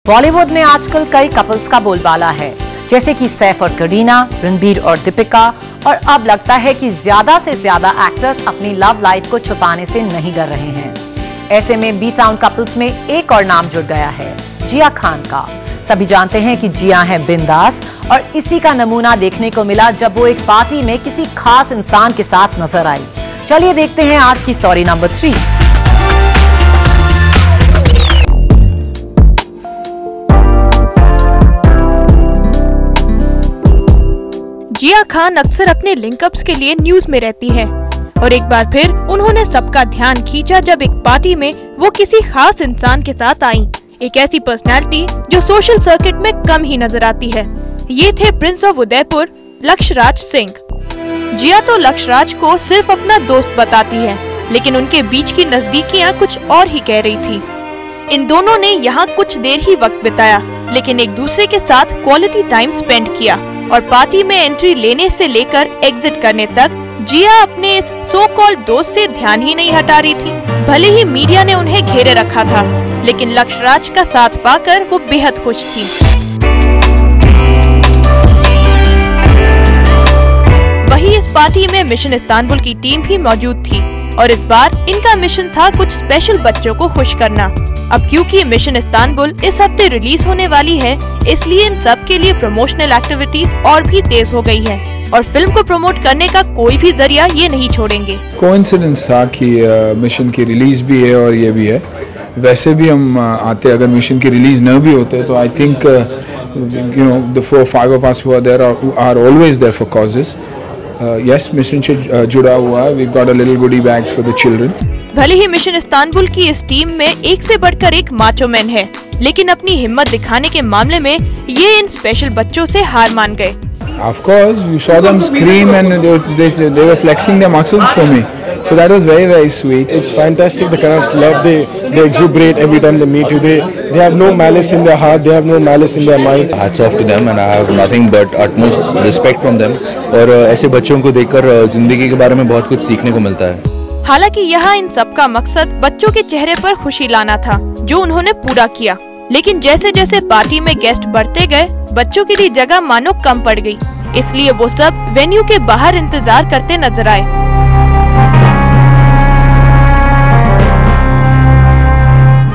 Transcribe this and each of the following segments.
बॉलीवुड में आजकल कई कपल्स का बोलबाला है, जैसे कि सैफ और करीना, रणबीर और दीपिका, और अब लगता है कि ज्यादा से ज्यादा एक्टर्स अपनी लव लाइफ को छुपाने से नहीं डर रहे हैं। ऐसे में बी टाउन कपल्स में एक और नाम जुड़ गया है, जिया खान का। सभी जानते हैं कि जिया है बिंदास, और इसी का नमूना देखने को मिला जब वो एक पार्टी में किसी खास इंसान के साथ नजर आई। चलिए देखते हैं आज की स्टोरी नंबर 3। जिया खान अक्सर अपने लिंकअप्स के लिए न्यूज में रहती हैं, और एक बार फिर उन्होंने सबका ध्यान खींचा जब एक पार्टी में वो किसी खास इंसान के साथ आईं। एक ऐसी पर्सनालिटी जो सोशल सर्किट में कम ही नजर आती है। ये थे प्रिंस ऑफ उदयपुर, लक्षराज सिंह। जिया तो लक्षराज को सिर्फ अपना दोस्त बताती है, लेकिन उनके बीच की नजदीकियां कुछ और ही कह रही थी। इन दोनों ने यहाँ कुछ देर ही वक्त बिताया, लेकिन एक दूसरे के साथ क्वालिटी टाइम स्पेंड किया, और पार्टी में एंट्री लेने से लेकर एग्जिट करने तक जिया अपने इस सो कॉल्ड दोस्त से ध्यान ही नहीं हटा रही थी। भले ही मीडिया ने उन्हें घेरे रखा था, लेकिन लक्षराज का साथ पाकर वो बेहद खुश थी। वहीं इस पार्टी में मिशन इस्तांबुल की टीम भी मौजूद थी, और इस बार इनका मिशन था कुछ स्पेशल बच्चों को खुश करना। अब क्योंकि मिशन इस्तांबुल इस हफ्ते रिलीज होने वाली है, इसलिए इन सब के लिए प्रमोशनल एक्टिविटीज और भी तेज हो गई है, और फिल्म को प्रमोट करने का कोई भी जरिया ये नहीं छोड़ेंगे। कोइंसिडेंस था कि मिशन की रिलीज भी है और ये भी है। वैसे भी हम आते, अगर मिशन की रिलीज न भी होते तो I think you know the 4-5 of us who are there are always there for causes. Yes, mission से जुड़ा हुआ है। We've got a little goodie bags for the children. भले ही मिशन इस्तांबुल की इस टीम में एक से बढ़कर एक माचो मैन है, लेकिन अपनी हिम्मत दिखाने के मामले में ये इन स्पेशल बच्चों से हार मान गए। Of course, you saw them scream and they were flexing their muscles for me. So that was very, very sweet. It's fantastic the kind of love they exuberate every time they meet you. They have no malice in their heart. They have no malice in their mind. Hats off to them and I have nothing but utmost respect from them. और ऐसे बच्चों को देखकर जिंदगी के बारे में बहुत कुछ सीखने को मिलता है। हालांकि यहाँ इन सब का मकसद बच्चों के चेहरे पर खुशी लाना था, जो उन्होंने पूरा किया। लेकिन जैसे जैसे पार्टी में गेस्ट बढ़ते गए, बच्चों के लिए जगह मानो कम पड़ गई, इसलिए वो सब वेन्यू के बाहर इंतजार करते नजर आए।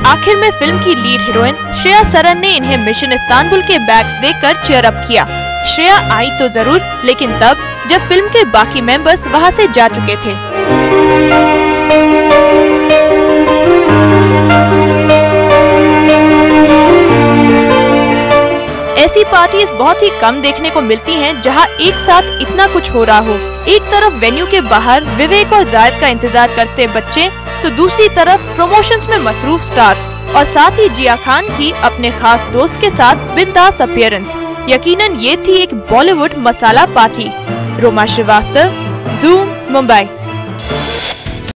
आखिर में फिल्म की लीड हीरोइन श्रेया सरन ने इन्हें मिशन इस्तांबुल के बैग्स देकर चीयर अप किया। श्रेया आई तो जरूर, लेकिन तब जब फिल्म के बाकी मेंबर्स वहां से जा चुके थे। ऐसी पार्टीज बहुत ही कम देखने को मिलती हैं, जहां एक साथ इतना कुछ हो रहा हो। एक तरफ वेन्यू के बाहर विवेक और जायद का इंतजार करते बच्चे, तो दूसरी तरफ प्रमोशंस में मसरूफ स्टार्स, और साथ ही जिया खान की अपने खास दोस्त के साथ बिंदास अपीयरेंस। यकीनन ये थी एक बॉलीवुड मसाला पार्टी। रोमा श्रीवास्तव, ज़ूम, मुंबई।